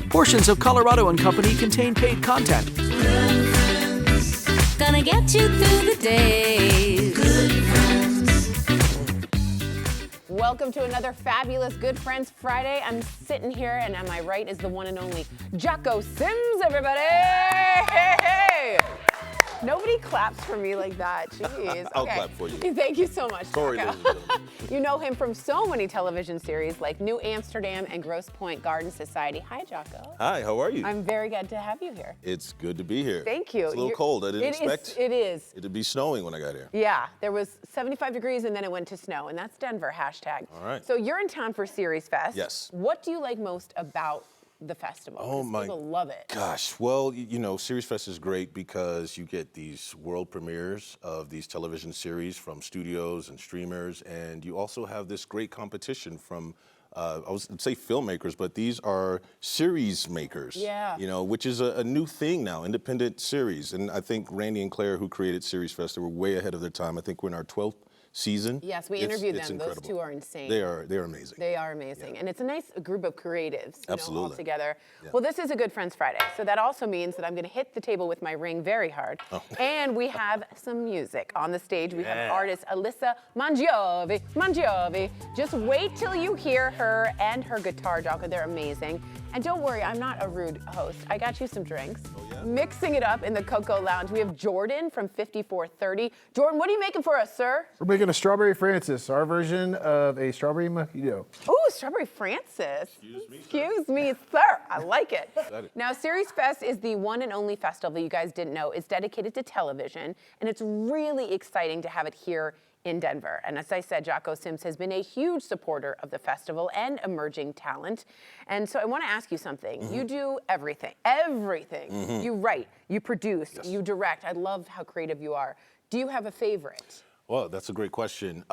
Portions of Colorado and Company contain paid content. Gonna get you through the day. Good friends. Welcome to another fabulous Good Friends Friday. I'm sitting here, and on my right is the one and only Jocko Sims, everybody! Hey! Nobody claps for me like that, jeez. I'll clap for you. Thank you so much, Sorry, Jocko. ladies and gentlemen. You know him from so many television series like New Amsterdam and Grosse Pointe Garden Society. Hi, Jocko. Hi, how are you? I'm very glad to have you here. It's good to be here. Thank you. It's a little cold. I didn't expect it is. it to be snowing when I got here. Yeah, there was 75 degrees and then it went to snow, and that's Denver, hashtag. All right. So you're in town for SeriesFest. Yes. What do you like most about the festival? Oh 'Cause my people love it. Gosh, well, you know, SeriesFest is great because you get these world premieres of these television series from studios and streamers, and you also have this great competition from, I would say filmmakers, but these are series makers. Yeah. You know, which is a new thing now, independent series. And I think Randy and Claire, who created SeriesFest, they were way ahead of their time. I think we're in our 12th season. Yes, we It's interviewed them. incredible. Those two are insane. They're amazing. They are amazing. And it's a nice group of creatives, you know, all Absolutely. together. Yeah. Well, this is a Good Friends Friday. So that also means that I'm going to hit the table with my ring very hard. Oh. And we have some music on the stage. We have Yeah. artist Alyssa Mongiovi. Just wait till you hear her and her guitar, Jocko. They're amazing. And don't worry, I'm not a rude host. I got you some drinks. Oh, yeah? Mixing it up in the Cocoa Lounge. We have Jordan from 5430. Jordan, what are you making for us, sir? We're making a Strawberry Francis, our version of a strawberry mojito. Ooh, Strawberry Francis. Excuse me, sir. I like it. Excited. Now, SeriesFest is the one and only festival you guys didn't know. It's dedicated to television, and it's really exciting to have it here in Denver. And as I said, Jocko Sims has been a huge supporter of the festival and emerging talent. And so I want to ask you something. You do everything. You write, you produce, you direct. I love how creative you are. Do you have a favorite? Well, that's a great question.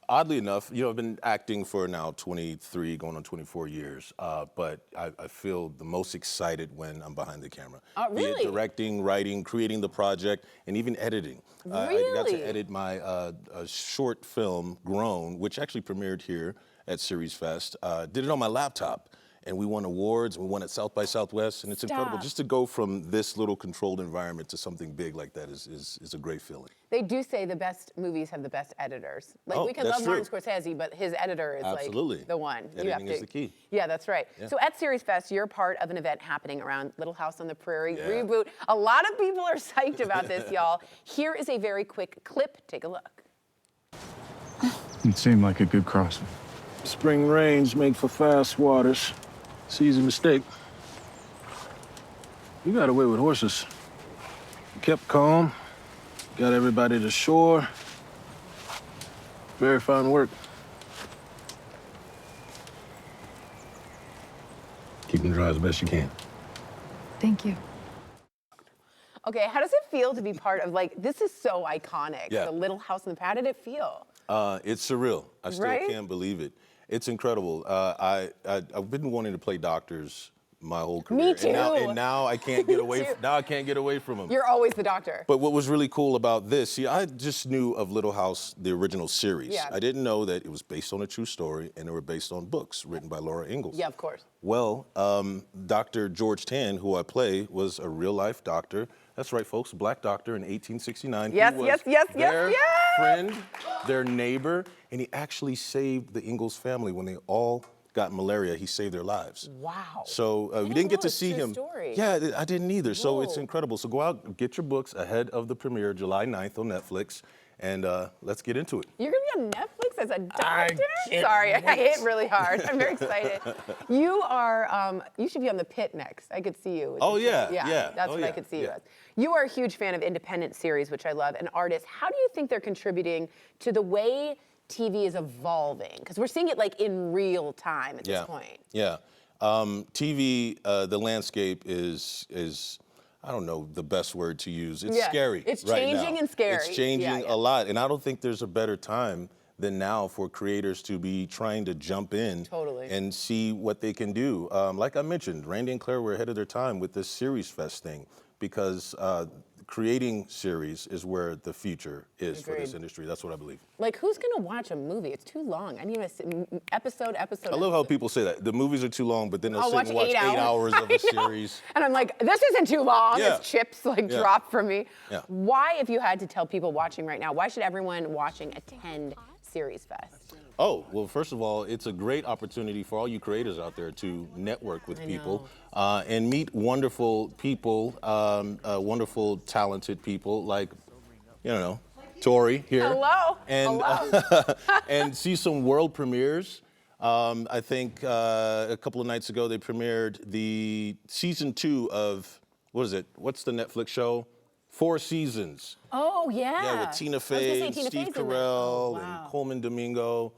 Oddly enough, you know, I've been acting for now 23, going on 24 years, but I feel the most excited when I'm behind the camera. Oh, Be really? it directing, writing, creating the project, and even editing. I got to Really? edit my short film, Grown, which actually premiered here at SeriesFest. Did it on my laptop. And we won awards, we won at South by Southwest, and it's incredible. Stop. Just to go from this little controlled environment to something big like that is a great feeling. They do say the best movies have the best editors. Like, Oh, we can that's love Martin true. Scorsese, but his editor is Absolutely. like the one. Editing is the key. Yeah, that's right. Yeah. So at SeriesFest, you're part of an event happening around Little House on the Prairie Yeah. reboot. A lot of people are psyched about this, y'all. Here is a very quick clip. Take a look. It seemed like a good crossing. Spring rains make for fast waters. Season mistake. You got away with horses. You kept calm, got everybody to shore. Very fine work. Keep them dry as best you can. Thank you. Okay, how does it feel to be part of, like, this is so iconic, Yeah. the Little House on the Prairie. How did it feel? It's surreal. I still Right? can't believe it. It's incredible. I've been wanting to play doctors my whole career. Me too. And now I can't get away. too. Now I can't get away from them. You're always the doctor. But what was really cool about this, see, I just knew of Little House, the original series. Yeah. I didn't know that it was based on a true story and they were based on books written by Laura Ingalls. Yeah, of course. Well, Dr. George Tan, who I play, was a real-life doctor. That's right, folks, a black doctor in 1869. Yes, He was yes, their yes. friend, their neighbor, and he actually saved the Ingalls family when they all got malaria. He saved their lives. Wow. So we didn't didn't get know to it's see true him. story. Yeah, I didn't either. So it's Whoa. incredible. So go out, get your books ahead of the premiere, July 9th on Netflix, and let's get into it. You're gonna be on Netflix as a I doctor? can't Sorry, I wait. hit really hard. I'm very excited. You are, you should be on The Pit next. I could see you. with Oh, The Pit. yeah, Yeah, yeah. that's Oh, what I yeah, could see you yeah. as. You are a huge fan of independent series, which I love, and artists. How do you think they're contributing to the way TV is evolving? Because we're seeing it like in real time at this point. Yeah. TV, the landscape is I don't know the best word to use. It's Yeah, scary. it's right changing now. and scary. It's changing Yeah. a lot, and I don't think there's a better time than now for creators to be trying to jump in Totally. and see what they can do. Like I mentioned, Randy and Claire were ahead of their time with this SeriesFest thing because creating series is where the future is for this Agreed. industry. That's what I believe. Like, who's gonna watch a movie? It's too long. I need a episode. I love how people say that. The movies are too long, but then they'll I'll sit and watch 8 8 hours of a series. And I'm like, this isn't too long. Yeah. As chips like Yeah. drop from me. Yeah. Why, if you had to tell people watching right now, why should everyone watching attend SeriesFest? Oh, well, first of all, it's a great opportunity for all you creators out there to network with people and meet wonderful people, wonderful, talented people like, you know, Tori here. Hello. And, Hello. and see some world premieres. I think a couple of nights ago they premiered the season 2 of, what is it? What's the Netflix show? 4 Seasons. Oh, yeah. Yeah, with Tina I was gonna say Fey, Tina Steve Fey's in that. Carell, Oh, wow. and Coleman Domingo.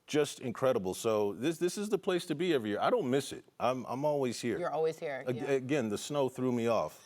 Just incredible. So this is the place to be every year. I don't miss it. I'm always here. You're always here. Yeah. Again, the snow threw me off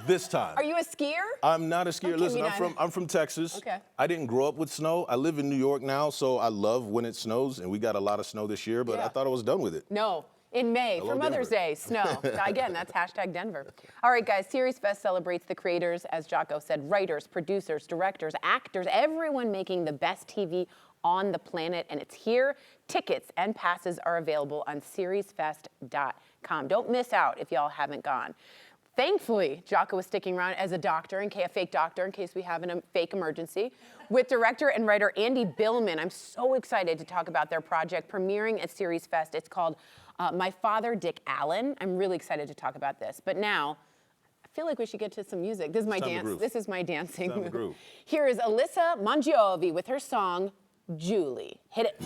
this time. Are you a skier? I'm not a skier. Okay, Listen, me neither. I'm from Texas. Okay. I didn't grow up with snow. I live in New York now, so I love when it snows, and we got a lot of snow this year, but Yeah. I thought I was done with it. No. In May, Hello, for Mother's Denver. Day, snow. Again, that's hashtag Denver. All right, guys, SeriesFest celebrates the creators, as Jocko said, writers, producers, directors, actors, everyone making the best TV on the planet, and it's here. Tickets and passes are available on seriesfest.com. Don't miss out if y'all haven't gone. Thankfully, Jocko is sticking around as a doctor, a fake doctor, in case we have a fake emergency, with director and writer Andy Billman. I'm so excited to talk about their project premiering at SeriesFest. It's called My Father, Dick Allen. I'm really excited to talk about this. But now, I feel like we should get to some music. This is my Time to dance. groove. This is my dancing Time to move. groove. Here is Alyssa Mongiovi with her song, Julie. Hit it.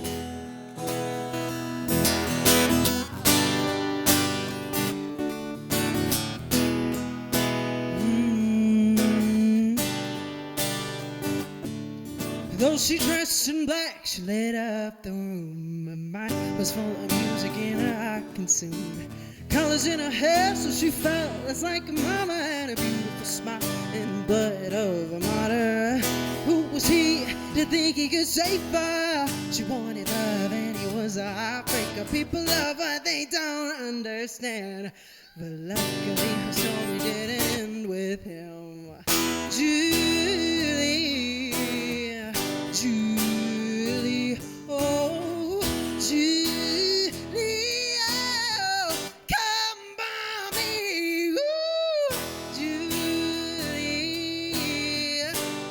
Though she dressed in black, she lit up the room. My mind was full of music and I consumed colors in her hair, so she felt less like a mama and a beautiful smile and blood of a martyr. Who was he to think he could save her? She wanted love and he was a heartbreaker. People love what they don't understand, but luckily her story didn't end with him. Julie, Julie, oh, Julie, oh, come by me, ooh, Julie,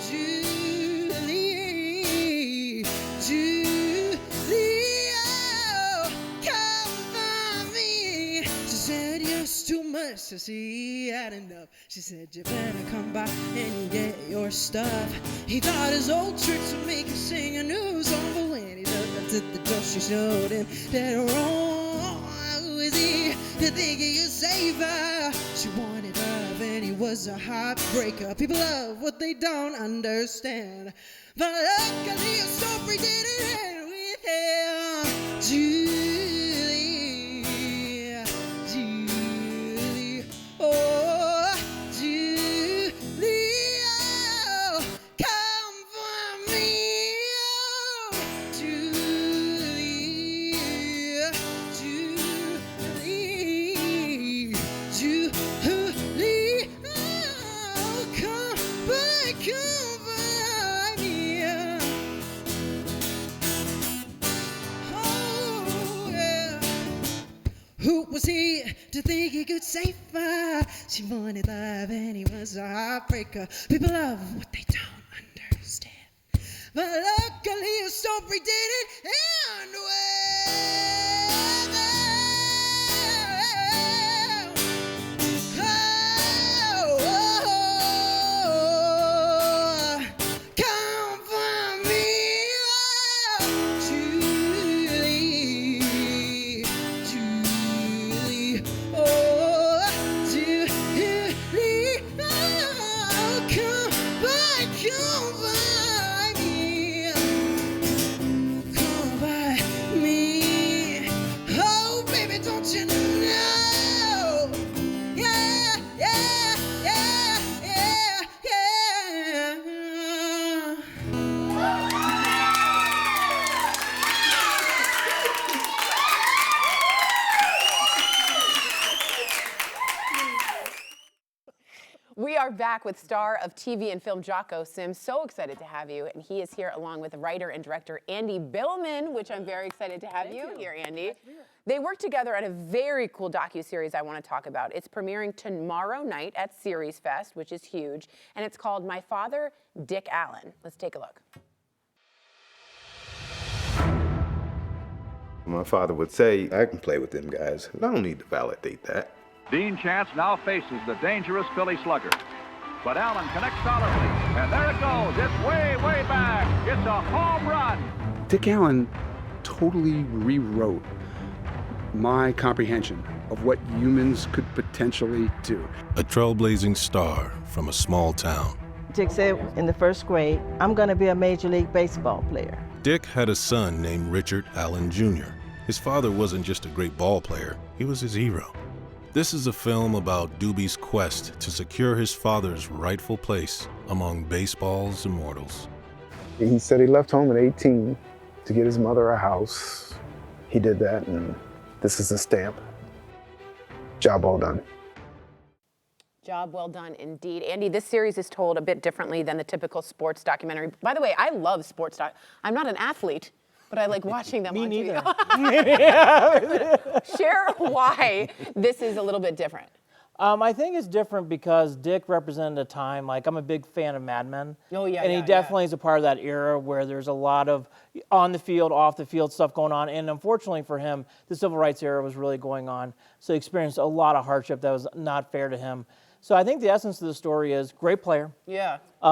Julie, Julie, oh, come by me. She said yes too much, so she had enough. She said you better come by and get your stuff. He thought his old tricks would make him sing a new song, but when he looked up to the door, she showed him that wrong. Who is he to think he could save her? She wanted love and he was a heartbreaker. People love what they don't understand, but luckily a story didn't end with him. Julie, Julie, oh, Julie, oh, come for me, oh, Julie, Julie, Julie, oh, come by, come by me, oh, yeah. Who was he to think he could save her? She wanted love and he was a heartbreaker. People love what they don't understand, but luckily a story didn't end well. Oh, come for me, oh, Julie, Julie, oh, Julie, oh, come by me, come by me, We are back with star of TV and film Jocko Sims. So excited to have you. And he is here along with writer and director Andy Billman, which I'm very excited to have you here, Andy. They work together on a very cool docuseries I want to talk about. It's premiering tomorrow night at SeriesFest, which is huge. And it's called My Father, Dick Allen. Let's take a look. My father would say, I can play with them guys. I don't need to validate that. Dean Chance now faces the dangerous Philly slugger. But Allen connects solidly, and there it goes. It's way, way back. It's a home run. Dick Allen totally rewrote my comprehension of what humans could potentially do. A trailblazing star from a small town. Dick said in the first grade, I'm going to be a Major League Baseball player. Dick had a son named Richard Allen Jr. His father wasn't just a great ball player, he was his hero. This is a film about Doobie's quest to secure his father's rightful place among baseball's immortals. He said he left home at 18 to get his mother a house. He did that, and this is a stamp. Job well done. Job well done indeed. Andy, this series is told a bit differently than the typical sports documentary. By the way, I love sports I'm not an athlete, but I like watching them on TV. Share why this is a little bit different. I think it's different because Dick represented a time, like I'm a big fan of Mad Men. Oh, yeah, and he definitely is a part of that era where there's a lot of on the field, off the field stuff going on. And unfortunately for him, the civil rights era was really going on. So he experienced a lot of hardship that was not fair to him. So I think the essence of the story is great player,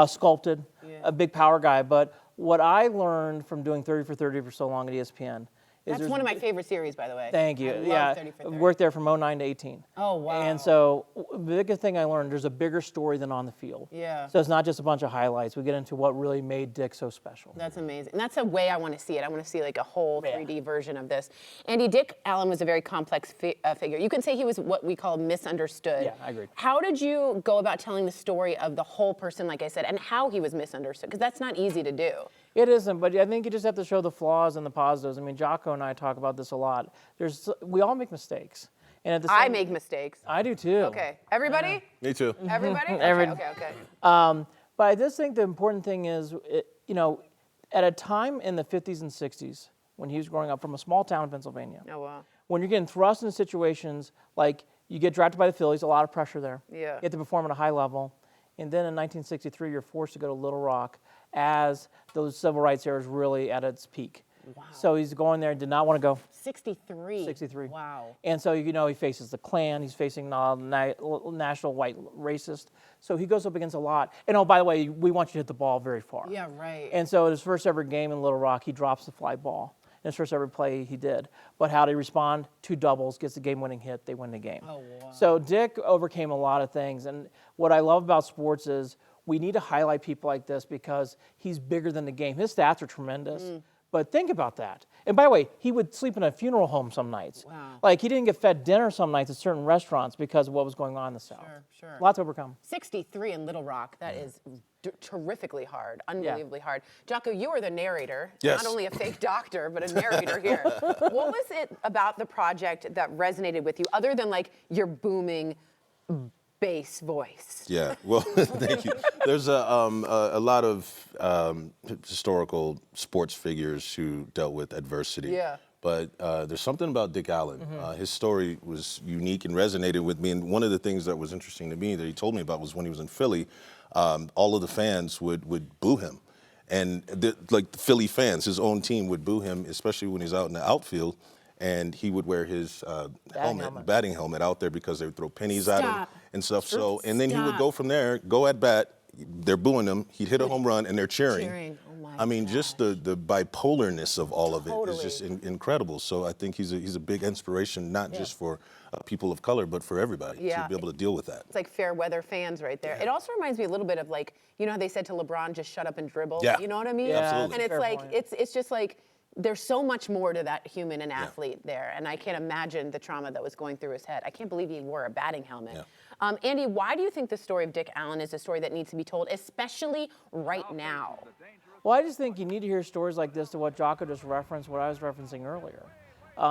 sculpted, a big power guy. But what I learned from doing 30 for 30 for so long at ESPN is that's one of my favorite series, by the way. Thank you. I love 30 for 30. Worked there from 09 to 18. Oh, wow. And so the biggest thing I learned, there's a bigger story than on the field. Yeah. So it's not just a bunch of highlights. We get into what really made Dick so special. That's amazing. And that's a way I want to see it. I want to see like a whole 3D version of this. Andy, Dick Allen was a very complex figure. You can say he was what we call misunderstood. Yeah, I agree. How did you go about telling the story of the whole person, like I said, and how he was misunderstood? Because that's not easy to do. It isn't, but I think you just have to show the flaws and the positives. I mean, Jocko and I talk about this a lot. We all make mistakes. And at the same, I make mistakes. I do too. Okay. Everybody? Me too. Everybody? Okay. But I just think the important thing is, at a time in the 50s and 60s, when he was growing up from a small town in Pennsylvania, when you're getting thrust into situations like you get drafted by the Phillies, a lot of pressure there. Yeah. You have to perform at a high level. And then in 1963, you're forced to go to Little Rock as those civil rights era is really at its peak. Wow. So he's going there, did not want to go. 63. 63. Wow. And so, he faces the Klan, he's facing national white racist. So he goes up against a lot. And oh, by the way, we want you to hit the ball very far. Yeah, right. And so in his first ever game in Little Rock, he drops the fly ball. In his first ever play, he did. But how did he respond? 2 doubles, gets the game-winning hit, they win the game. Oh, wow. So Dick overcame a lot of things. And what I love about sports is we need to highlight people like this because he's bigger than the game. His stats are tremendous. But think about that. And by the way, he would sleep in a funeral home some nights. Wow. Like he didn't get fed dinner some nights at certain restaurants because of what was going on in the South. Sure. Lots to overcome. 63 in Little Rock, that is terrifically hard, unbelievably hard. Jocko, you are the narrator. Yes. Not only a fake doctor, but a narrator here. What was it about the project that resonated with you, other than like your booming bass voice? Yeah, well, thank you. There's a lot of historical sports figures who dealt with adversity. Yeah. But there's something about Dick Allen. His story was unique and resonated with me. And one of the things that was interesting to me that he told me about was when he was in Philly, all of the fans would boo him. And like the Philly fans, his own team would boo him, especially when he's out in the outfield. And he would wear his batting helmet out there because they would throw pennies at him and stuff. So, and then he would go from there, go at bat. They're booing him. He'd hit a home run, and they're cheering. Oh my I mean, just the bipolarness of all of it is just incredible. So I think he's a big inspiration, not just for people of color, but for everybody to be able to deal with that. It's like fair weather fans right there. It also reminds me a little bit of like, how they said to LeBron, just shut up and dribble. Yeah. You know what I mean? Yeah, absolutely. And it's like, it's just like, there's so much more to that human and athlete there, and I can't imagine the trauma that was going through his head. I can't believe he wore a batting helmet. Andy, why do you think the story of Dick Allen is a story that needs to be told, especially right now? Well, I just think you need to hear stories like this to what Jocko just referenced, what I was referencing earlier.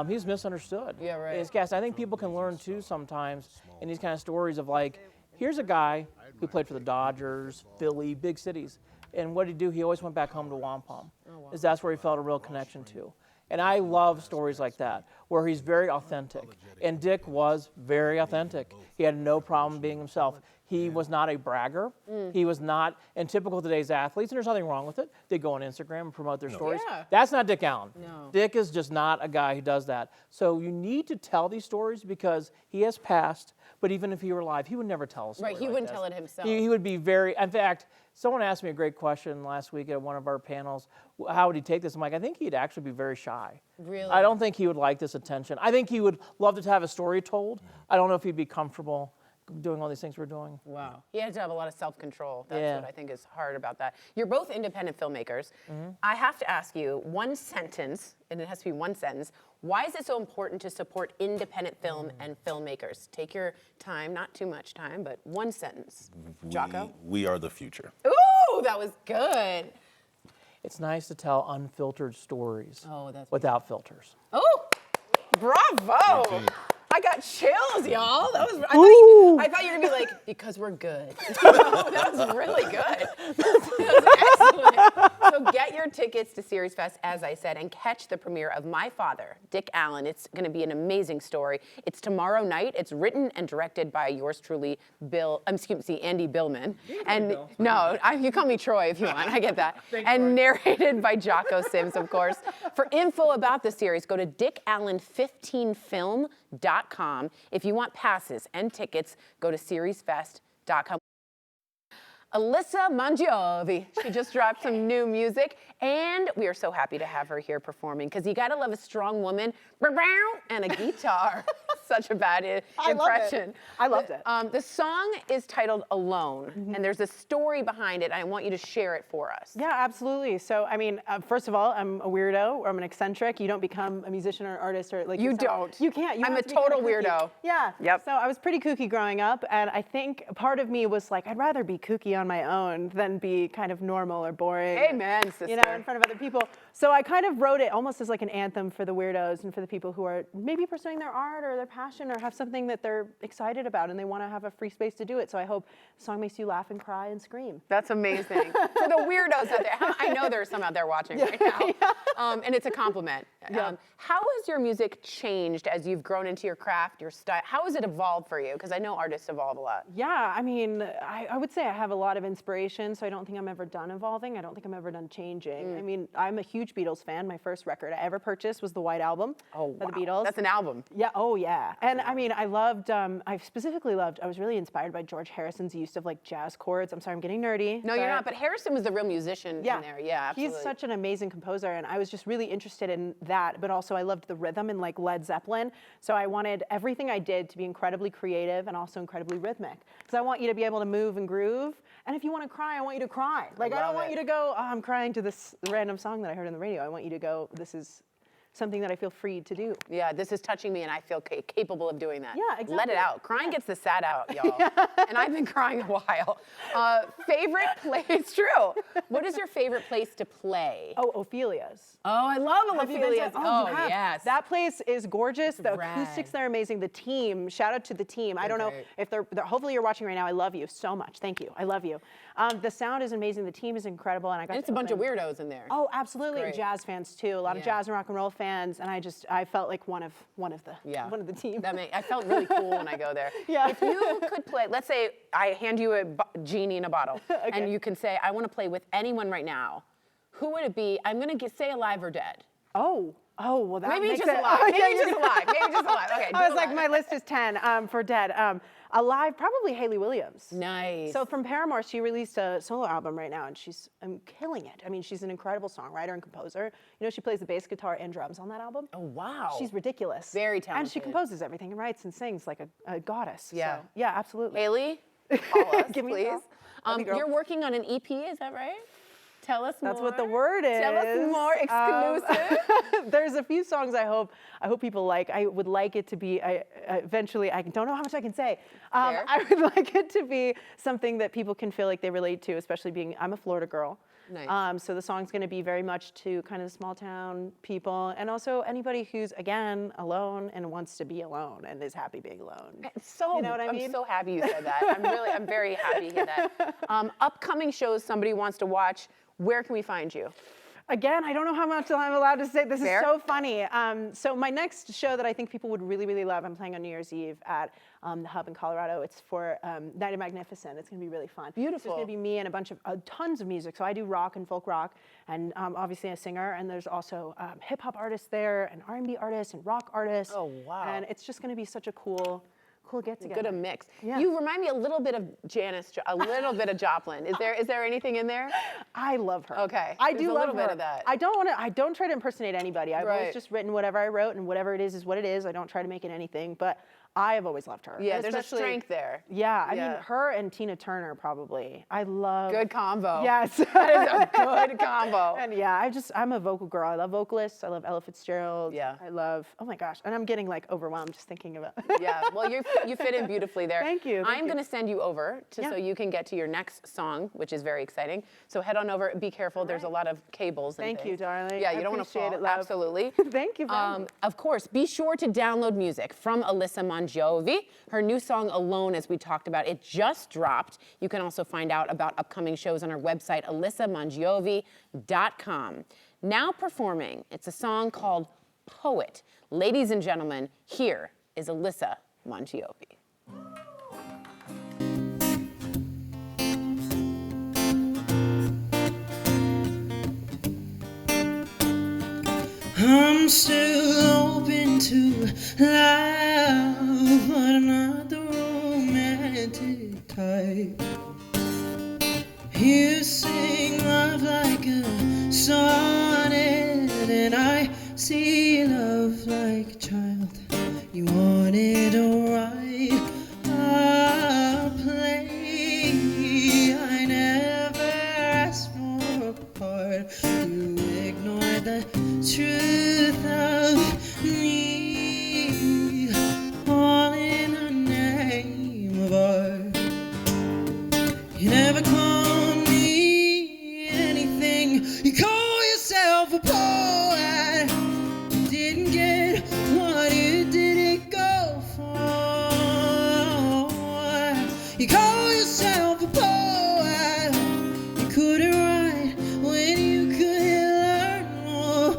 He's misunderstood. Yeah, right. I think people can learn too sometimes in these kind of stories of like, Here's a guy who played for the Dodgers, Philly, big cities. And what did he do? He always went back home to Wampum. Is that's where he felt a real connection to. And I love stories like that, where he's very authentic. And Dick was very authentic. He had no problem being himself. He was not a bragger. He was not, and typical of today's athletes, and there's nothing wrong with it, they go on Instagram and promote their stories. Yeah. That's not Dick Allen. No. Dick is just not a guy who does that. So you need to tell these stories because he has passed, but even if he were alive, he would never tell a story Right, he like wouldn't this. tell it himself. He would be very, in fact, someone asked me a great question last week at one of our panels. How would he take this? I'm like, I think he'd actually be very shy. Really? I don't think he would like this attention. I think he would love to have a story told. I don't know if he'd be comfortable doing all these things we're doing. Wow. He had to have a lot of self-control. That's Yeah. what I think is hard about that. You're both independent filmmakers. I have to ask you one sentence, and it has to be one sentence. Why is it so important to support independent film and filmmakers? Take your time, not too much time, but one sentence. Jocko? We are the future. Ooh, that was good. It's nice to tell unfiltered stories without filters. Oh, bravo. I got chills, y'all. That was. I thought you were gonna be like, because we're good. That was really good. That was excellent. So get your tickets to SeriesFest, as I said, and catch the premiere of My Father, Dick Allen. It's going to be an amazing story. It's tomorrow night. It's written and directed by yours truly, Andy Billman. And no, you call me Troy if you want. I get that. And narrated by Jocko Sims, of course. For info about the series, go to dickallen15film.com. If you want passes and tickets, go to SeriesFest.com. Alyssa Mongiovi. She just dropped some new music, and we are so happy to have her here performing because you gotta love a strong woman and a guitar. Such a bad impression. I loved it. The song is titled Alone, and there's a story behind it. I want you to share it for us. Yeah, absolutely. So, I mean, first of all, I'm a weirdo, or I'm an eccentric. You don't become a musician or an artist, or like You don't. You can't. You I'm have a to be kinda total kooky. weirdo. Yeah. Yep. So I was pretty kooky growing up, and I think part of me was like, I'd rather be kooky on my own than be kind of normal or boring. Amen, sister. You know, in front of other people. So I kind of wrote it almost as like an anthem for the weirdos and for the people who are maybe pursuing their art or their passion or have something that they're excited about and they want to have a free space to do it. So I hope the song makes you laugh and cry and scream. That's amazing. For the weirdos out there, I know there's some out there watching right now, and it's a compliment. How has your music changed as you've grown into your craft, your style? How has it evolved for you? Because I know artists evolve a lot. Yeah, I mean, I would say I have a lot of inspiration, so I don't think I'm ever done evolving. I don't think I'm ever done changing. I mean, I'm a huge Beatles fan. My first record I ever purchased was the White Album by the Beatles. That's an album. Yeah, oh yeah. And I mean, I loved, I specifically loved, I was really inspired by George Harrison's use of like jazz chords. I'm sorry, I'm getting nerdy. No, you're not, but Harrison was the real musician in there. Yeah, absolutely. He's such an amazing composer, and I was just really interested in that, but also I loved the rhythm in like Led Zeppelin. So I wanted everything I did to be incredibly creative and also incredibly rhythmic. Because I want you to be able to move and groove, and if you want to cry, I want you to cry. Like I don't want you to go, oh, I'm crying to this random song that I heard on the radio. I want you to go, this is something that I feel free to do. Yeah, this is touching me and I feel capable of doing that. Yeah, exactly. Let it out. Crying gets the sad out, y'all. And I've been crying a while. Favorite place, it's true. What is your favorite place to play? Oh, Ophelia's. Oh, I love Ophelia's. Oh, Oh, yes. That place is gorgeous. The rad. acoustics there are amazing. The team, shout out to the team. I don't know if they're, hopefully you're watching right now. I love you so much. Thank you. I love you. The sound is amazing. The team is incredible. And I got it's a bunch of weirdos in there. Oh, absolutely. Great. Jazz fans too. A lot of jazz and rock and roll fans. And I felt like one of the team. I felt really cool when I go there. Yeah. If you could play, let's say I hand you a genie in a bottle, and you can say, I want to play with anyone right now. Who would it be? I'm going to say alive or dead. Oh, well, that maybe makes just it, alive. Oh, Maybe just alive. Maybe just alive. Okay. I was like, my list is 10 for dead. Alive, probably Hayley Williams. Nice. So from Paramore, she released a solo album right now, and she's killing it. I mean, she's an incredible songwriter and composer. You know, she plays the bass guitar and drums on that album. Oh, wow. She's ridiculous. Very talented. And she composes everything and writes and sings like a goddess. Yeah. So, yeah, absolutely. Hayley, call us, Give me please. a call. You're working on an EP, is that right? Tell us more. That's what the word is. Tell us more. Exclusive. There's a few songs I hope people like. I would like it to be, eventually, I don't know how much I can say. I would like it to be something that people can feel like they relate to, especially I'm a Florida girl. Nice. So the song's going to be very much to kind of the small town people, and also anybody who's, again, alone and wants to be alone and is happy being alone. So, you know what I mean? I'm so happy you said that. I'm very happy to hear that. Upcoming shows somebody wants to watch, where can we find you? Again, I don't know how much I'm allowed to say. This Fair. is so funny. So my next show that I think people would really, really love, I'm playing on New Year's Eve at the Hub in Colorado. It's for Night of Magnificent. It's going to be really fun. Beautiful. It's going to be me and a bunch of tons of music. So I do rock and folk rock, and obviously a singer. And there's also hip hop artists there, and R&B artists, and rock artists. Oh, wow. And it's just going to be such a cool get together. Good a mix. Yeah. You remind me a little bit of Janis, a little bit of Joplin. Is there anything in there? I love her. Okay. I There's do a love little her. bit of that. I don't try to impersonate anybody. I've Right. always just written whatever I wrote, and whatever it is what it is. I don't try to make it anything, but I have always loved her. Yeah, And there's a especially- strength there. Yeah, I Yeah. mean, her and Tina Turner probably. I love. Good combo. Yes. That is a good combo. And yeah, I'm a vocal girl. I love vocalists. I love Ella Fitzgerald. Yeah. I love, oh my gosh, and I'm getting like overwhelmed just thinking about Yeah, well, you fit in beautifully there. Thank you. I'm going to send you over so you can get to your next song, which is very exciting. So head on over. Be careful. There's a lot of cables. And Thank you, things. darling. Yeah, I you don't want to appreciate fall. it, love. Absolutely. Thank you. For having me. Of course, be sure to download music from Alyssa Mongiovi. Her new song, Alone, as we talked about, it just dropped. You can also find out about upcoming shows on her website, alyssamongiovi.com. Now performing, it's a song called Poet. Ladies and gentlemen, here is Alyssa Mongiovi. I'm still open to love, but I'm not the romantic type. You sing love like a sonnet, and I see love like a child. You wanted to write a play. I never asked for a part. You ignored the truth of me, all in the name of art. You never called me anything. You call yourself a poet. You didn't get what you didn't go for. You call yourself a poet. You couldn't write when you couldn't learn more.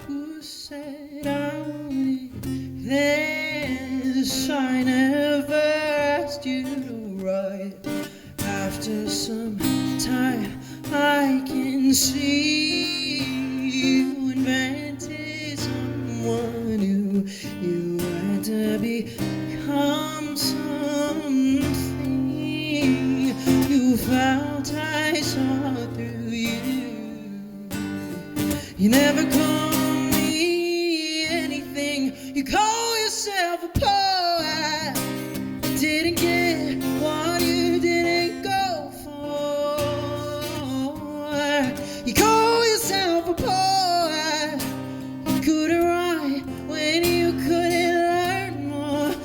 Who said I wanted this? I never asked you to write. After some time, I can see you invented someone new. You had to become something. You felt I saw through you. You never call me anything. You call yourself a poet. You didn't get what you didn't go for. You call yourself a poet. You couldn't write when you couldn't learn more.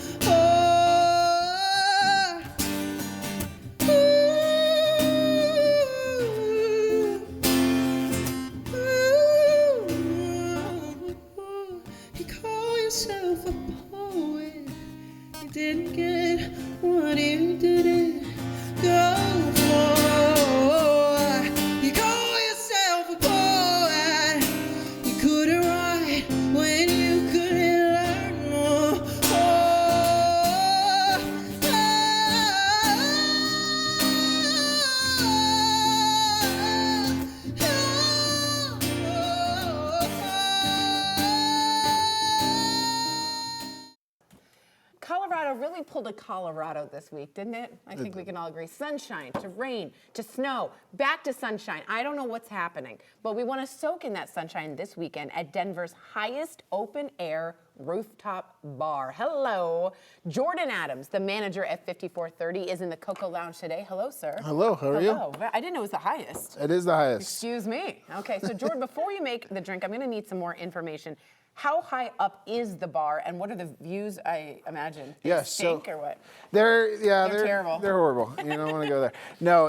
pulled a Colorado this week, didn't it? I think we can all agree. Sunshine to rain to snow, back to sunshine. I don't know what's happening, but we want to soak in that sunshine this weekend at Denver's highest open-air rooftop bar. Hello. Jordan Adams, the manager at 5430, is in the Coco Lounge today. Hello, sir. Hello, how are you? I didn't know it was the highest. It is the highest. Excuse me. Okay, so Jordan, before you make the drink, I'm going to need some more information. How high up is the bar, and what are the views? I imagine. Yes, stink or what? They're terrible. They're horrible. You don't want to go there. No,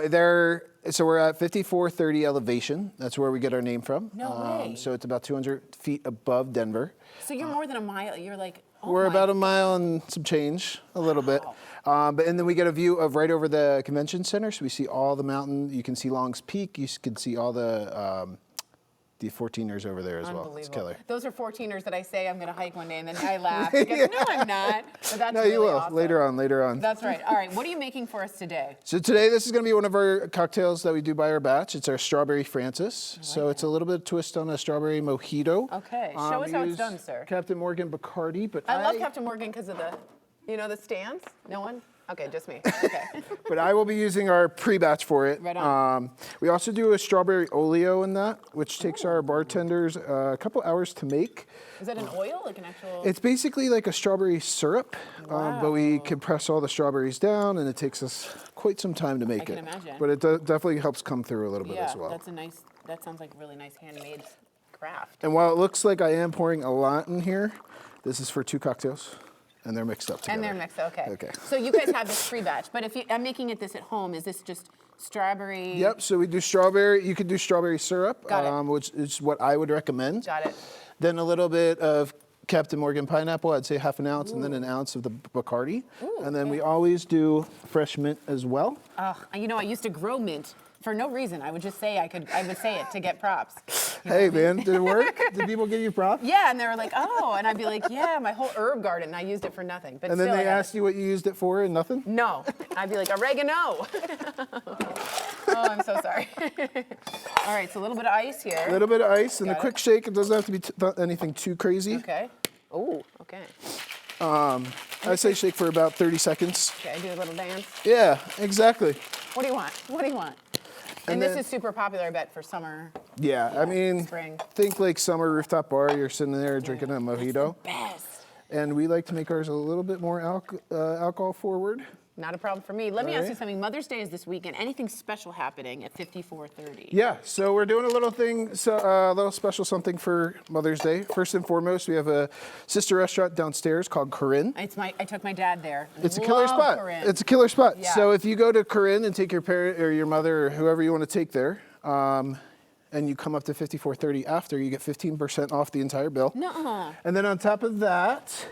so we're at 5430 elevation. That's where we get our name from. No way. So it's about 200 feet above Denver. So you're more than a mile. You're like. Oh, we're about a mile and some change, a little bit. And then we get a view of right over the convention center, so we see all the mountain. You can see Long's Peak. You can see all the 14ers over there as well. It's killer. Those are 14ers that I say I'm going to hike one day, and then I laugh. Because, no, I'm not. But that's no, really you will. awesome. Later on. That's right. All right. What are you making for us today? So today, this is going to be one of our cocktails that we do by our batch. It's our Strawberry Francis. So it's a little bit of twist on a strawberry mojito. Okay. Show us how it's done, sir. Captain Morgan Bacardi, but I love Captain Morgan because of the stands. No one? Okay, just me. Okay. But I will be using our pre-batch for it. Right on. We also do a strawberry oleo in that, which takes our bartenders a couple hours to make. Is that an oil, like an actual? It's basically like a strawberry syrup, but we compress all the strawberries down, and it takes us quite some time to make it. I can imagine. But it definitely helps come through a little bit as well. That sounds like a really nice handmade craft. And while it looks like I am pouring a lot in here, this is for 2 cocktails. And they're mixed up together. And they're mixed, okay. Okay. So you guys have this pre-batch, but if I'm making this at home, is this just strawberry? Yep, so we do strawberry. You could do strawberry syrup, which is what I would recommend. Got it. Then a little bit of Captain Morgan pineapple, I'd say half an ounce, and then an ounce of the Bacardi. And then we always do fresh mint as well. You know, I used to grow mint. For no reason, I would just say I would say it to get props. Hey man, did it work? Did people give you props? Yeah, and they were like, oh, and I'd be like, yeah, my whole herb garden, and I used it for nothing. But and then they asked you what you used it for and nothing? No, I'd be like, oregano. Oh, I'm so sorry. All right, so a little bit of ice here. A little bit of ice and a quick shake. It doesn't have to be anything too crazy. Okay. Oh, okay. I say shake for about 30 seconds. Okay, do a little dance. Yeah, exactly. What do you want? What do you want? And this is super popular, I bet, for summer. Yeah, I mean, spring. Think like summer rooftop bar. You're sitting there drinking a mojito. Best. And we like to make ours a little bit more alcohol forward. Not a problem for me. Let me ask you something. Mother's Day is this weekend. Anything special happening at 5430? Yeah, so we're doing a little thing, a little special something for Mother's Day. First and foremost, we have a sister restaurant downstairs called Corinne. I took my dad there. It's a killer spot. Corinne. It's a killer spot. Yeah. So if you go to Corinne and take your parent or your mother or whoever you want to take there, and you come up to 5430 after, you get 15% off the entire bill. Nuh-uh. And then on top of that,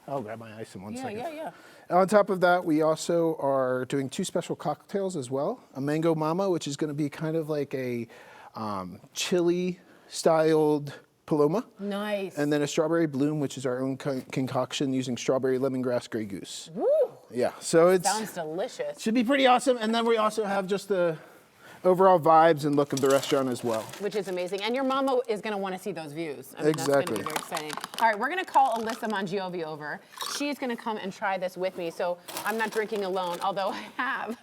I'll grab my ice in one second. Yeah. On top of that, we also are doing 2 special cocktails as well. A Mango Mama, which is going to be kind of like a chili-styled Paloma. Nice. And then a Strawberry Bloom, which is our own concoction using strawberry lemongrass Grey Goose. Woo! Yeah, so it sounds delicious. Should be pretty awesome. And then we also have just the overall vibes and look of the restaurant as well. Which is amazing. And your mama is going to want to see those views. I mean, Exactly. That's going to be very exciting. All right, we're going to call Alyssa Mongiovi over. She's going to come and try this with me, so I'm not drinking alone, although I have.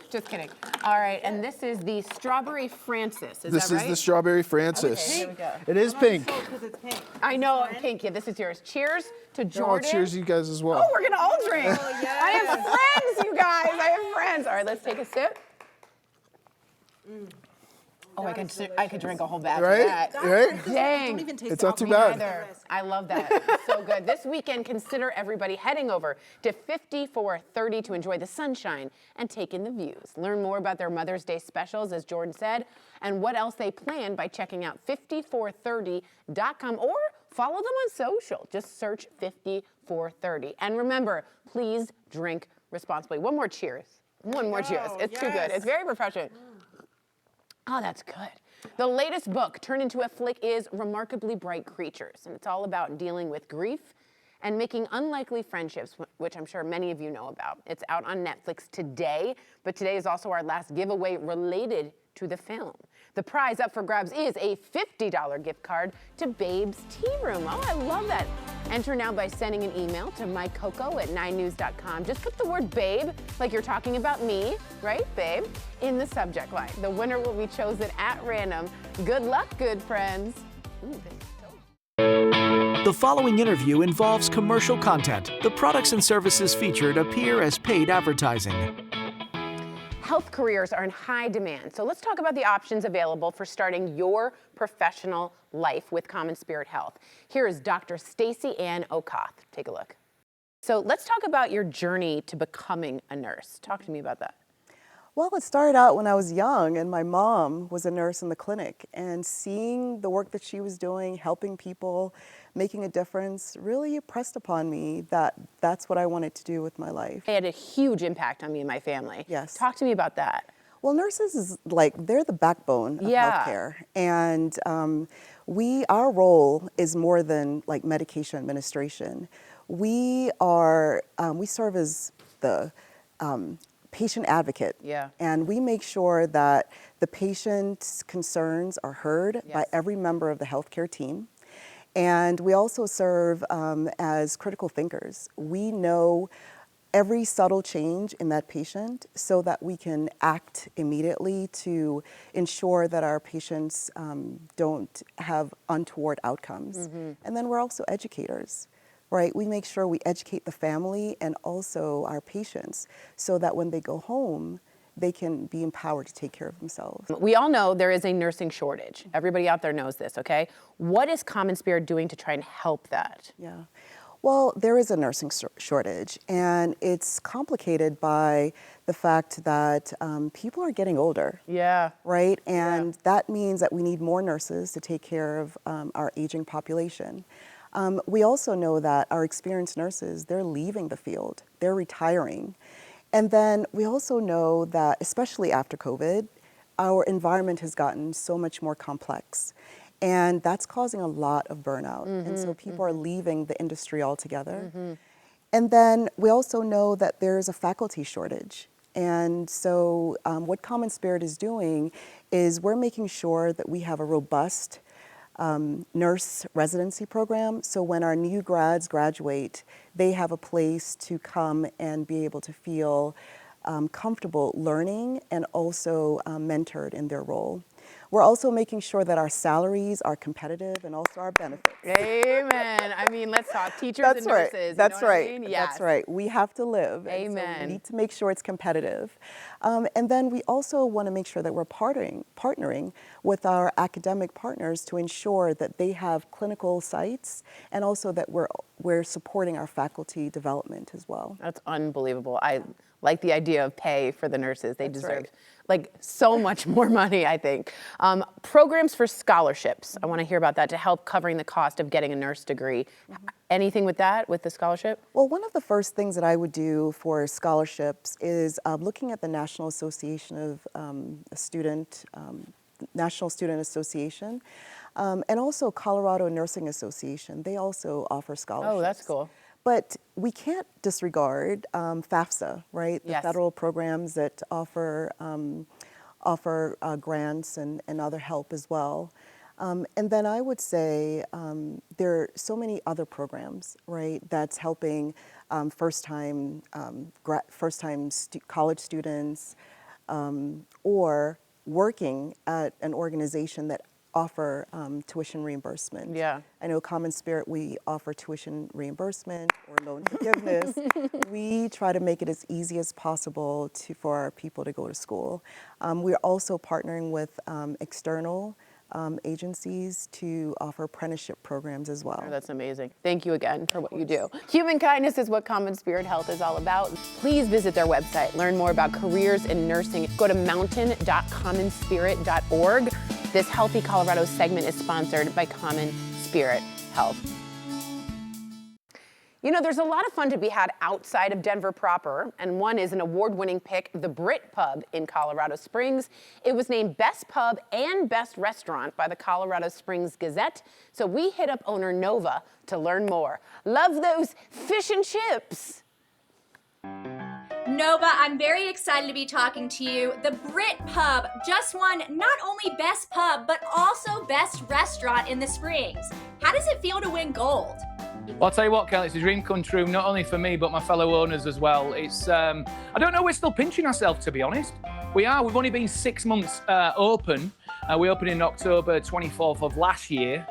Just kidding. All right, and this is the Strawberry Francis. Is this that right? is the Strawberry Francis. Okay, here we go. It is pink. It's pink. I know, pink. Yeah, this is yours. Cheers to Jordan. Oh, cheers you guys as well. Oh, we're going to all drink. Oh, yes. I have friends, you guys. I have friends. All right, let's take a sip. Oh, I could drink a whole batch of that. Right? Dang. Don't even taste It's not too bad. Either. I love that. It's so good. This weekend, consider everybody heading over to 5430 to enjoy the sunshine and take in the views. Learn more about their Mother's Day specials, as Jordan said, and what else they plan by checking out 5430.com or follow them on social. Just search 5430. And remember, please drink responsibly. One more cheers. One more cheers. It's too good. It's very refreshing. Oh, that's good. The latest book turned into a flick is Remarkably Bright Creatures, and it's all about dealing with grief and making unlikely friendships, which I'm sure many of you know about. It's out on Netflix today, but today is also our last giveaway related to the film. The prize up for grabs is a $50 gift card to Babe's Tea Room. Oh, I love that. Enter now by sending an email to mycoco@9news.com. Just put the word babe, like you're talking about me, right, babe, in the subject line. The winner will be chosen at random. Good luck, good friends. Ooh, this is so... The following interview involves commercial content. The products and services featured appear as paid advertising. Health careers are in high demand, so let's talk about the options available for starting your professional life with Common Spirit Health. Here is Dr. Stacey Ann Okoth. Take a look. So let's talk about your journey to becoming a nurse. Talk to me about that. Well, it started out when I was young, and my mom was a nurse in the clinic, and seeing the work that she was doing, helping people, making a difference, really impressed upon me that that's what I wanted to do with my life. It had a huge impact on me and my family. Yes. Talk to me about that. Well, nurses is they're the backbone of healthcare, and our role is more than like medication administration. We serve as the patient advocate, and we make sure that the patient's concerns are heard by every member of the healthcare team. And we also serve as critical thinkers. We know every subtle change in that patient so that we can act immediately to ensure that our patients don't have untoward outcomes. And then we're also educators. Right, we make sure we educate the family and also our patients so that when they go home, they can be empowered to take care of themselves. We all know there is a nursing shortage. Everybody out there knows this, okay? What is Common Spirit doing to try and help that? Yeah, well, there is a nursing shortage, and it's complicated by the fact that people are getting older. Yeah. Right, and that means that we need more nurses to take care of our aging population. We also know that our experienced nurses, they're leaving the field, they're retiring. And then we also know that, especially after COVID, our environment has gotten so much more complex. And that's causing a lot of burnout. And so people are leaving the industry altogether. And then we also know that there's a faculty shortage. And so what Common Spirit is doing is we're making sure that we have a robust nurse residency program. So when our new grads graduate, they have a place to come and be able to feel comfortable learning and also mentored in their role. We're also making sure that our salaries are competitive and also our benefits. Amen. I mean, let's talk teachers and nurses. That's right. I mean? Yes. That's right. We have to live. Amen. And so we need to make sure it's competitive. And then we also want to make sure that we're partnering with our academic partners to ensure that they have clinical sites and also that we're supporting our faculty development as well. That's unbelievable. I like the idea of pay for the nurses. They deserve like so much more money, I think. Programs for scholarships. I want to hear about that to help covering the cost of getting a nurse degree. Anything with that, with the scholarship? Well, one of the first things that I would do for scholarships is looking at the National Association of National Student Association, and also Colorado Nursing Association. They also offer scholarships. Oh, that's cool. But we can't disregard FAFSA, right? The federal programs that offer grants and other help as well. And then I would say there are so many other programs, right, that's helping first-time college students or working at an organization that offer tuition reimbursement. Yeah. I know Common Spirit, we offer tuition reimbursement or loan forgiveness. We try to make it as easy as possible for our people to go to school. We're also partnering with external agencies to offer apprenticeship programs as well. Oh, that's amazing. Thank you again for what you do. Human kindness is what Common Spirit Health is all about. Please visit their website. Learn more about careers in nursing. Go to mountain.commonspirit.org. This Healthy Colorado segment is sponsored by Common Spirit Health. You know, there's a lot of fun to be had outside of Denver proper, and one is an award-winning pick, the Brit Pub in Colorado Springs. It was named Best Pub and Best Restaurant by the Colorado Springs Gazette, so we hit up owner Nova to learn more. Love those fish and chips. Nova, I'm very excited to be talking to you. The Brit Pub just won not only Best Pub, but also Best Restaurant in the Springs. How does it feel to win gold? Well, I'll tell you what, Kelly, it's a dream come true, not only for me, but my fellow owners as well. It's, I don't know, we're still pinching ourselves, to be honest. We are. We've only been 6 months open. We opened in October 24th of last year.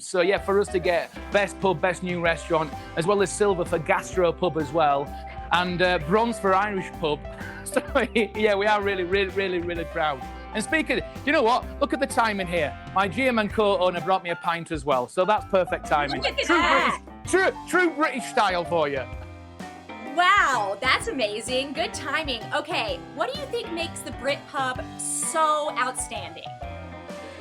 So, yeah, for us to get best pub, best new restaurant, as well as silver for gastro pub as well, and bronze for Irish pub. So, yeah, we are really, really, really, really proud. And speaking, you know what? Look at the timing here. My GM and co-owner brought me a pint as well, so that's perfect timing. Look at that. True British style for you. Wow, that's amazing. Good timing. Okay, what do you think makes the Brit Pub so outstanding?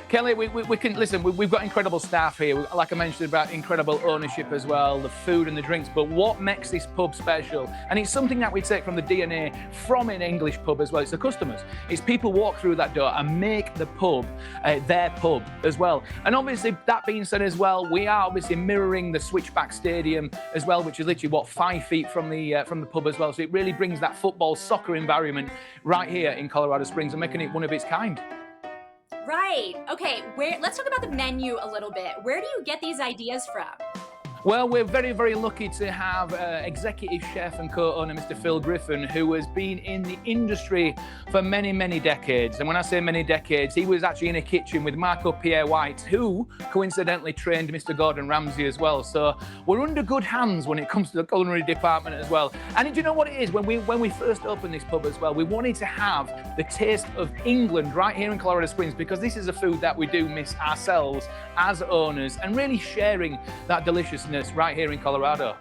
Kelly, we can listen. We've got incredible staff here. Like I mentioned about incredible ownership as well, the food and the drinks. But what makes this pub special? And it's something that we take from the DNA from an English pub as well. It's the customers. It's people walk through that door and make the pub their pub as well. And obviously, that being said as well, we are obviously mirroring the Switchback Stadium as well, which is literally 5 feet from the pub as well. So it really brings that football soccer environment right here in Colorado Springs and making it one of its kind. Right. Okay, let's talk about the menu a little bit. Where do you get these ideas from? Well, we're very, very lucky to have executive chef and co-owner Mr. Phil Griffin, who has been in the industry for many, many decades. And when I say many decades, he was actually in a kitchen with Marco Pierre White, who coincidentally trained Mr. Gordon Ramsay as well. So we're under good hands when it comes to the culinary department as well. And do you know what it is? When we first opened this pub as well, we wanted to have the taste of England right here in Colorado Springs, because this is a food that we do miss ourselves as owners, and really sharing that deliciousness right here in Colorado.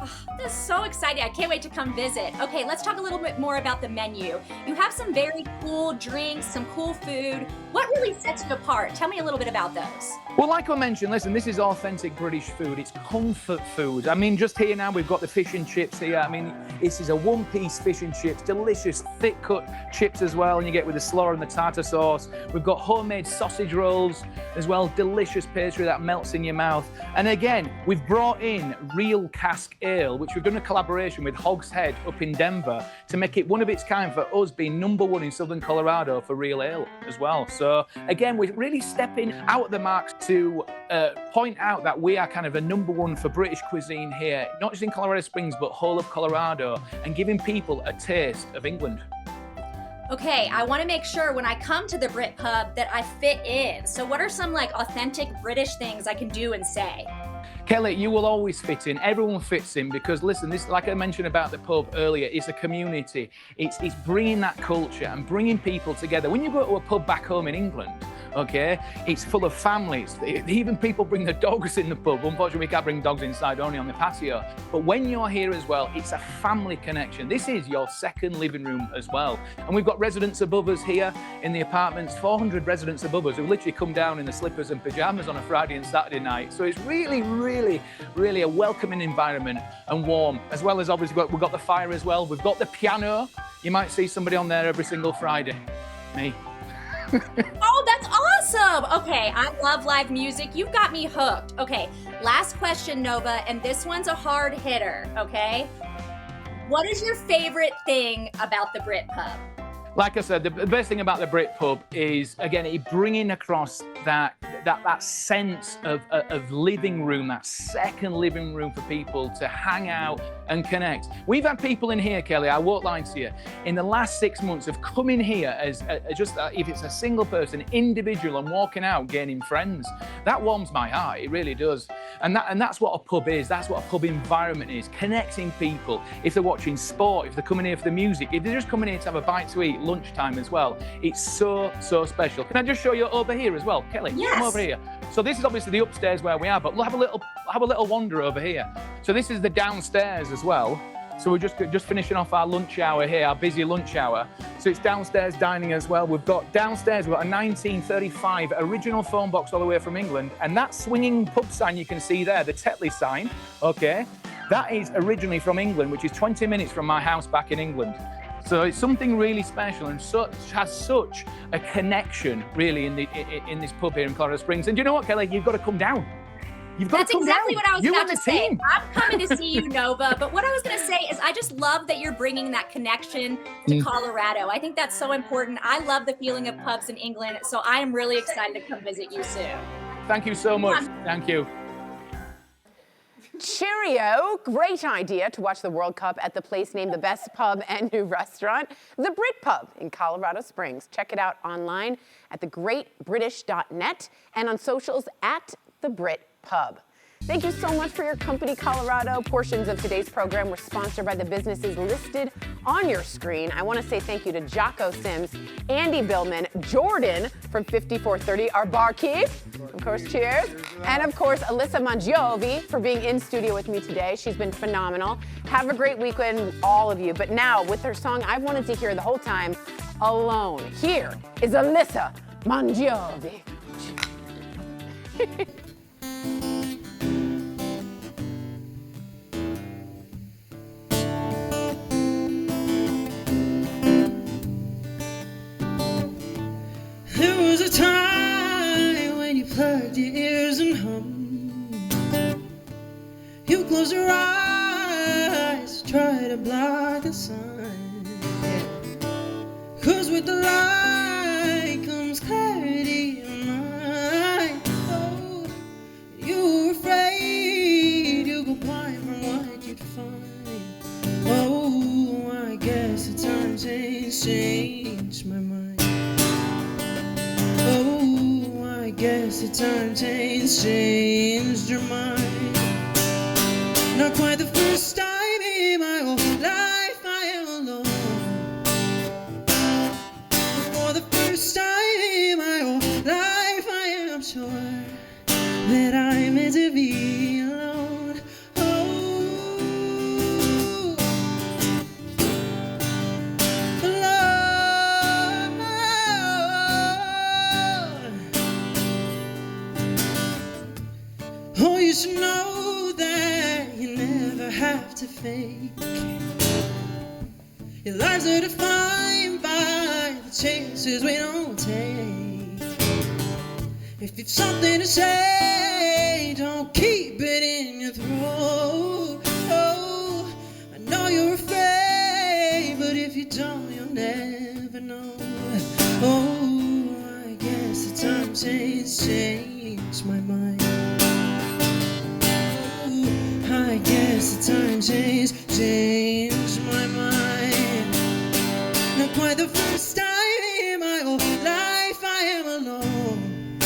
Oh, this is so exciting. I can't wait to come visit. Okay, let's talk a little bit more about the menu. You have some very cool drinks, some cool food. What really sets you apart? Tell me a little bit about those. Well, like I mentioned, listen, this is authentic British food. It's comfort food. I mean, just here now, we've got the fish and chips here. I mean, this is a one-piece fish and chips, delicious, thick-cut chips as well, and you get with the slaw and the tartar sauce. We've got homemade sausage rolls as well, delicious pastry that melts in your mouth. And again, we've brought in real cask ale, which we've done a collaboration with Hog's Head up in Denver to make it one of its kind for us, being #1 in Southern Colorado for real ale as well. So again, we're really stepping out of the marks to point out that we are kind of a #1 for British cuisine here, not just in Colorado Springs, but whole of Colorado, and giving people a taste of England. Okay, I want to make sure when I come to the Brit Pub that I fit in. So what are some authentic British things I can do and say? Kelly, you will always fit in. Everyone fits in because, listen, this, like I mentioned about the pub earlier, it's a community. It's bringing that culture and bringing people together. When you go to a pub back home in England, okay, it's full of families. Even people bring their dogs in the pub. Unfortunately, we can't bring dogs inside, only on the patio. But when you're here as well, it's a family connection. This is your second living room as well. And we've got residents above us here in the apartments, 400 residents above us who literally come down in the slippers and pajamas on a Friday and Saturday night. So it's really, really a welcoming environment and warm, as well as obviously we've got the fire as well. We've got the piano. You might see somebody on there every single Friday. Me. Oh, that's awesome. Okay, I love live music. You've got me hooked. Okay, last question, Nova, and this one's a hard hitter, okay? What is your favorite thing about the Brit Pub? Like I said, the best thing about the Brit Pub is, again, it bringing across that sense of living room, that second living room for people to hang out and connect. We've had people in here, Kelly, I won't lie to you, in the last 6 months have come in here as just, if it's a single person, individual, and walking out, gaining friends. That warms my heart, it really does. And that's what a pub is, that's what a pub environment is, connecting people. If they're watching sport, if they're coming here for the music, if they're just coming here to have a bite to eat, lunchtime as well, it's so special. Can I just show you over here as well, Kelly? Yes. Come over here. So this is obviously the upstairs where we are, but we'll have a little wander over here. So this is the downstairs as well. So we're just finishing off our lunch hour here, our busy lunch hour. So it's downstairs dining as well. We've got downstairs, we've got a 1935 original phone box all the way from England, and that swinging pub sign you can see there, the Tetley sign, okay, that is originally from England, which is 20 minutes from my house back in England. So it's something really special and has such a connection, really, in this pub here in Colorado Springs. And you know what, Kelly? You've got to come down. You've got That's to come exactly down. what I was You about and to the say. team. I'm coming to see you, Nova. But what I was going to say is I just love that you're bringing that connection to Colorado. I think that's so important. I love the feeling of pubs in England, so I am really excited to come visit you soon. Thank you so much. Thank you. Cheerio, great idea to watch the World Cup at the place named the best pub and new restaurant, the Brit Pub in Colorado Springs. Check it out online at thegreatbritish.net and on socials at the Brit Pub. Thank you so much for your company, Colorado. Portions of today's program were sponsored by the businesses listed on your screen. I want to say thank you to Jocko Sims, Andy Billman, Jordan from 5430, our barkeep. Of course, cheers. And of course, Alyssa Mongiovi for being in studio with me today. She's been phenomenal. Have a great weekend, all of you. But now, with her song I've wanted to hear the whole time, Alone. Here is Alyssa Mongiovi. There was a time when you plugged your ears and hummed. You closed your eyes, try to block the sun. Cause with the light comes clarity of mind. Oh, you were afraid you'd go blind from what you'd find. Oh, I guess the times ain't changed my mind. Oh, I guess the times ain't changed your mind. Not quite the first time in my whole life I am alone. For the first time in my whole life I am sure that I'm meant to be alone. Oh, you should know that you never have to fake. Your lives are defined by the chances we don't take. If you've something to say, don't keep it in your throat. Oh, I know you're afraid, but if you don't, you'll never know. Oh, I guess the times ain't changed my mind. I guess the times changed my mind. Not quite the first time in my whole life I am alone.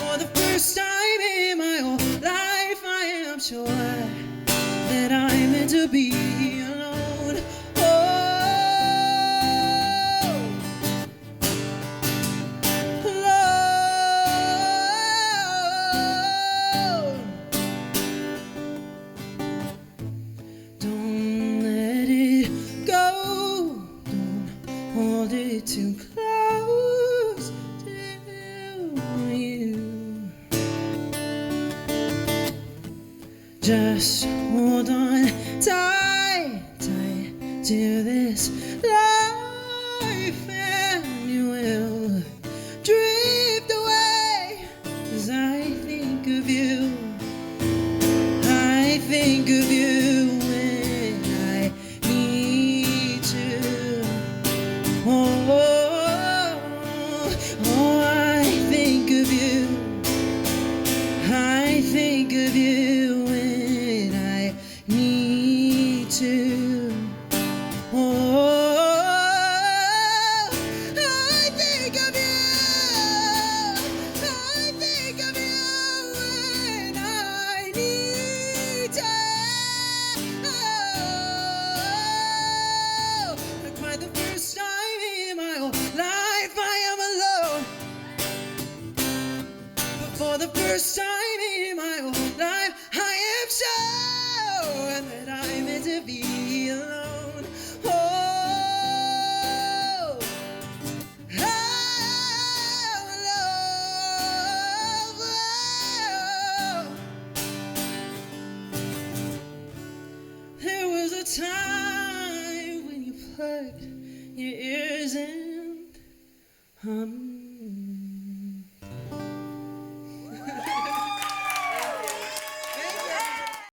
For the first time in my whole life I am sure that I'm meant to be alone. Hold it too close to you. Just hold on tight, tight to this life and you will drift away. 'Cause I think of you, I think of you when I need to. I think of you. I think of you when I need to. I think of you. I think of you when I need to. Not quite the first time in my whole life I am alone. But for the first time in my whole life I am sure that I'm meant to be alone. Oh, I'm alone. There was a time when you plugged your ears and hummed.